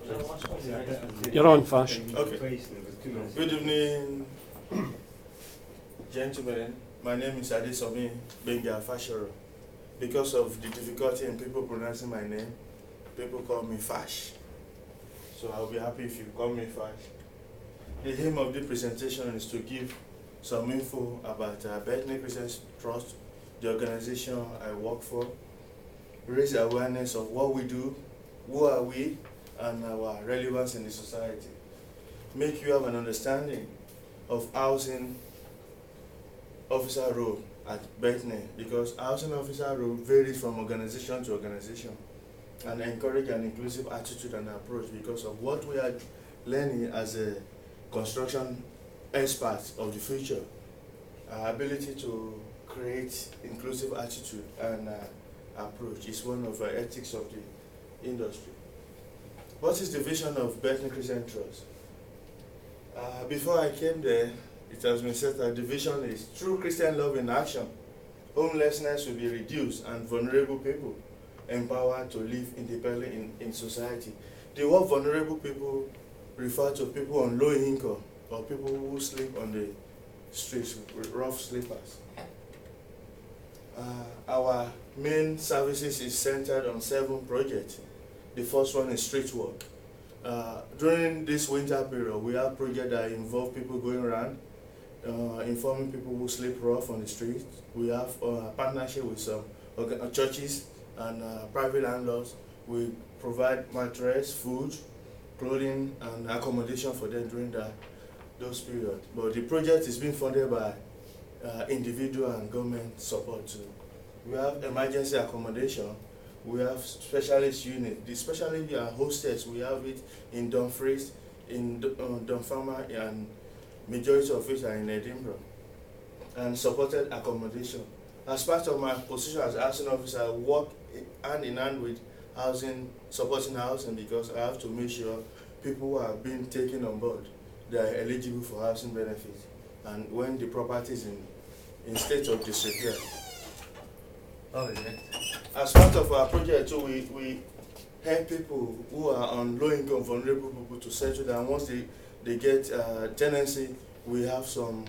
You're on, Fash. Okay. Good evening, gentlemen. My name is Adesomi Benga FASHH1. Because of the difficulty in people pronouncing my name, people call me Fash. So I'll be happy if you call me Fash. The aim of the presentation is to give some info about Bethany Christian Trust, the organization I work for, raise awareness of what we do, who are we, and our relevance in the society. Make you have an understanding of housing officer role at Bethany, because housing officer role varies from organization to organization, and encourage an inclusive attitude and approach because of what we are learning as a construction experts of the future. Our ability to create inclusive attitude and approach is one of the ethics of the industry. What is the vision of Bethany Christian Trust? Before I came there, it has been said that the vision is true Christian love in action. Homelessness will be reduced and vulnerable people empowered to live independently in society. The word vulnerable people refer to people on low income or people who sleep on the streets with rough sleepers. Our main services is centered on 7 projects. The first one is street work. During this winter period, we have projects that involve people going around, informing people who sleep rough on the street. We have a partnership with some churches and private landlords. We provide mattress, food, clothing, and accommodation for them during those periods. But the project is being funded by individual and government support too. We have emergency accommodation. We have specialist unit. The specialist hostels, we have it in Dumfries, in Dunfermline, and majority of it are in Edinburgh. And supported accommodation. As part of my position as housing officer, I work hand in hand with housing, supporting housing, because I have to make sure people who are being taken on board, they are eligible for housing benefits, and when the property is in state of disrepair. As part of our project too, we help people who are on low income, vulnerable people to settle down. Once they get tenancy, we have some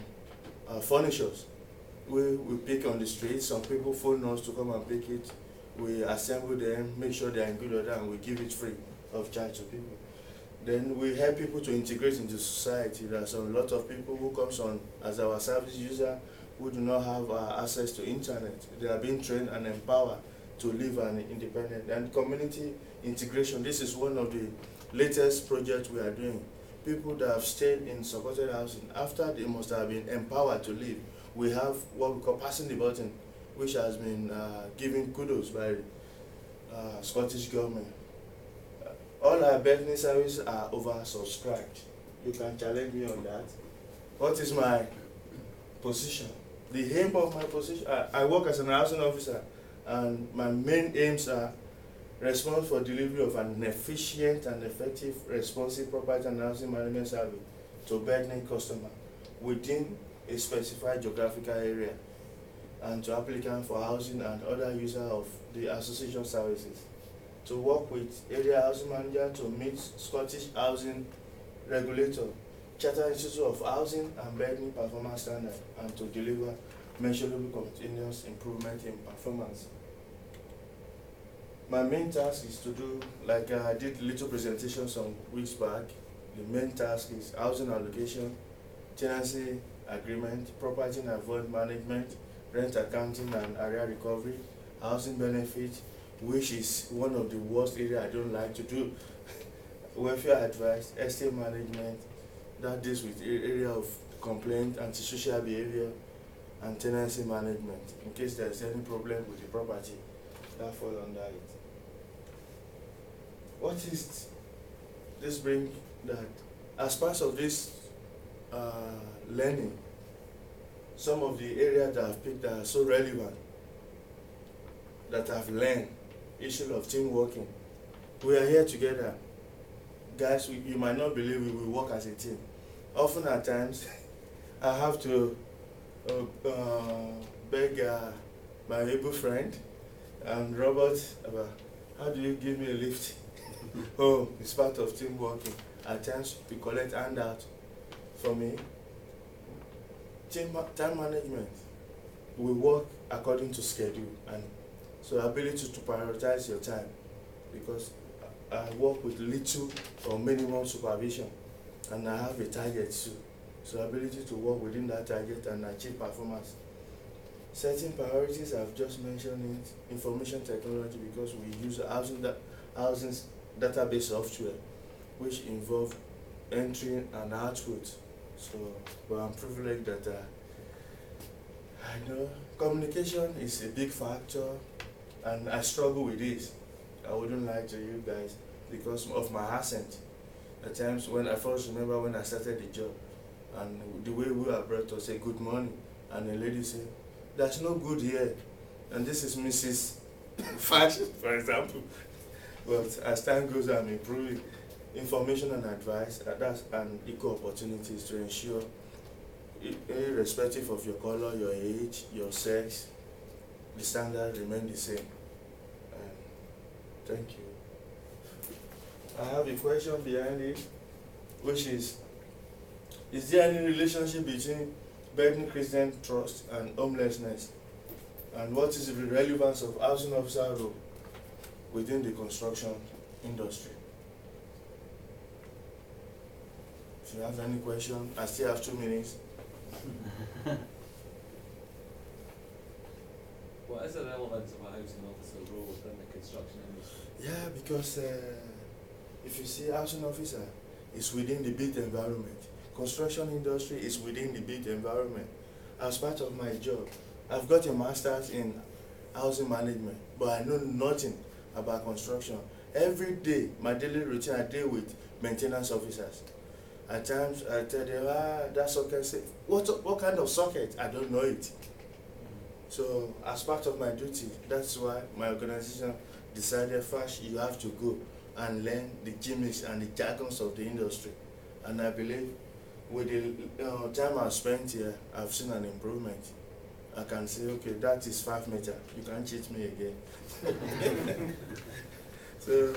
furnitures. We pick on the street. Some people phone us to come and pick it. We assemble them, make sure they are in good order, and we give it free of charge to people. Then we help people to integrate into society. There's a lot of people who comes on as our service user who do not have access to internet. They are being trained and empowered to live an independent and community integration. This is one of the latest projects we are doing. People that have stayed in supported housing, after they must have been empowered to live, we have what we call passing the button, which has been given kudos by Scottish government. All our Bethany services are oversubscribed. You can challenge me on that. What is my position? The aim of my position, I work as an housing officer, and my main aims are response for delivery of an efficient and effective responsive property and housing management service to Bethany customer within a specified geographical area, and to applicants for housing and other users of the association services, to work with area housing manager to meet Scottish housing regulator, Chartered Institute of Housing and Bethany performance standard, and to deliver measurable continuous improvement in performance. My main task is to do, like I did a little presentation some weeks back, the main task is housing allocation, tenancy agreement, property and avoid management, rent accounting and area recovery, housing benefit, which is one of the worst areas I don't like to do, welfare advice, estate management, that deals with area of complaint, antisocial behavior, and tenancy management, in case there is any problem with the property that fall under it. What is this bring that as part of this learning, some of the areas that I've picked that are so relevant, that I've learned, issue of team working. We are here together. Guys, you might not believe we work as a team. Often at times, I have to beg my able friend and Robert about, how do you give me a lift? home is part of team working. At times we collect handout. For me, time management, we work according to schedule, and so ability to prioritize your time, because I work with little or minimum supervision, and I have a target too. So ability to work within that target and achieve performance. Setting priorities, I've just mentioned it. Information technology, because we use housing database software, which involve entry and output. So, but I'm privileged that I know communication is a big factor, and I struggle with this. I wouldn't lie to you guys because of my accent. At times when I first remember when I started the job, and the way we were brought to say good morning, and the lady said, "There's no good here," and this is Mrs. FASHH, for example. But as time goes, I'm improving. Information and advice, and equal opportunities to ensure, irrespective of your color, your age, your sex, the standards remain the same. Thank you. I have a question behind it, which is there any relationship between Bethany Christian Trust and homelessness? And what is the relevance of housing officer role within the construction industry? If you have any question, I still have 2 minutes. What is the relevance of a housing officer role within the construction industry? Yeah, because if you see, housing officer is within the built environment. Construction industry is within the built environment. As part of my job, I've got a master's in housing management, but I know nothing about construction. Every day, my daily routine, I deal with maintenance officers. At times, I tell them, that socket, say, what kind of socket? I don't know it. So, as part of my duty, that's why my organization decided, FASHH, you have to go and learn the gimmicks and the jargons of the industry. And I believe with the time I've spent here, I've seen an improvement. I can say, okay, that is 5 meters. You can't cheat me again. So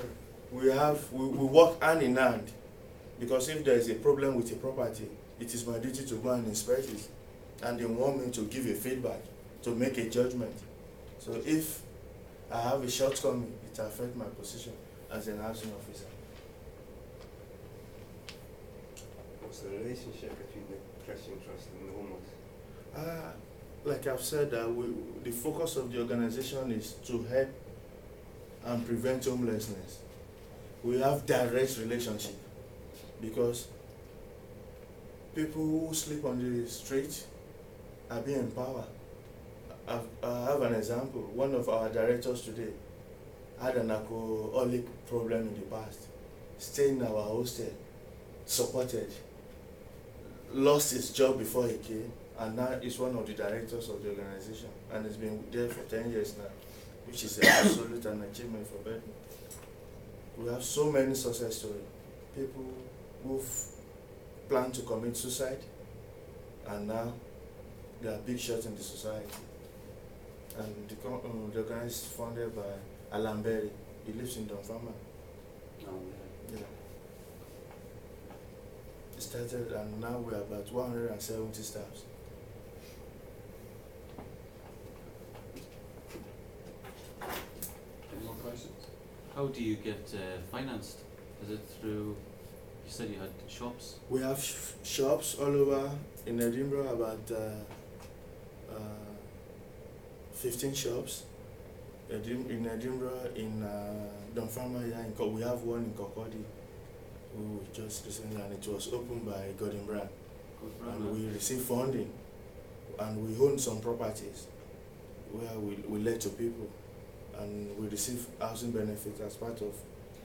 we work hand in hand, because if there is a problem with a property, it is my duty to go and inspect it, and they want me to give a feedback, to make a judgment. So if I have a shortcoming, it affects my position as an housing officer. What's the relationship between the Christian Trust and the homeless? Like I've said, the focus of the organization is to help and prevent homelessness. We have direct relationship, because people who sleep on the street are being empowered. I have an example. One of our directors today had an alcoholic problem in the past, stayed in our hostel, supported, lost his job before he came, and now he's one of the directors of the organization, and he's been there for 10 years now, which is an absolute an achievement for Bethany. We have so many success stories. People who've planned to commit suicide, and now they are big shots in the society. And the organization is founded by Alan Berry. He lives in Donfama. Yeah. It started, and now we're about 170 staffs. Any more questions? How do you get financed? Is it through, you said you had shops? We have shops all over in Edinburgh, about 15 shops. In Edinburgh, in Dunfermline, we have one in Kokodi, who just recently, and it was opened by Gordon Brand. And we receive funding, and we own some properties where we let to people, and we receive housing benefits as part of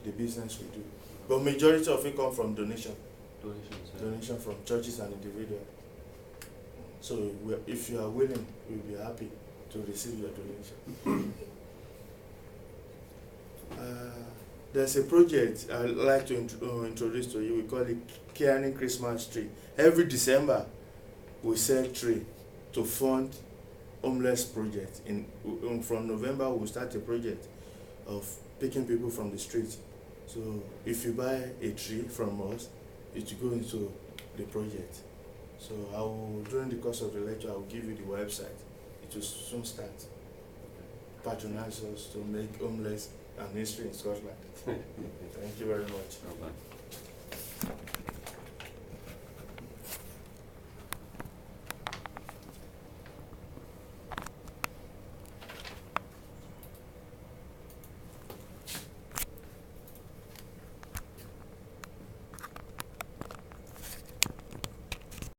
the business we do. But majority of it come from donation. Donations. Donation from churches and individuals. So if you are willing, we'll be happy to receive your donation. There's a project I'd like to introduce to you. We call it Caring Christmas Tree. Every December, we sell tree to fund homeless projects. From November, we'll start a project of picking people from the street So if you buy a tree from us, it will go into the project. So I will, during the course of the lecture, I will give you the website. It will soon start. Patronize us to make homeless an history in Scotland. Thank you very much. Okay.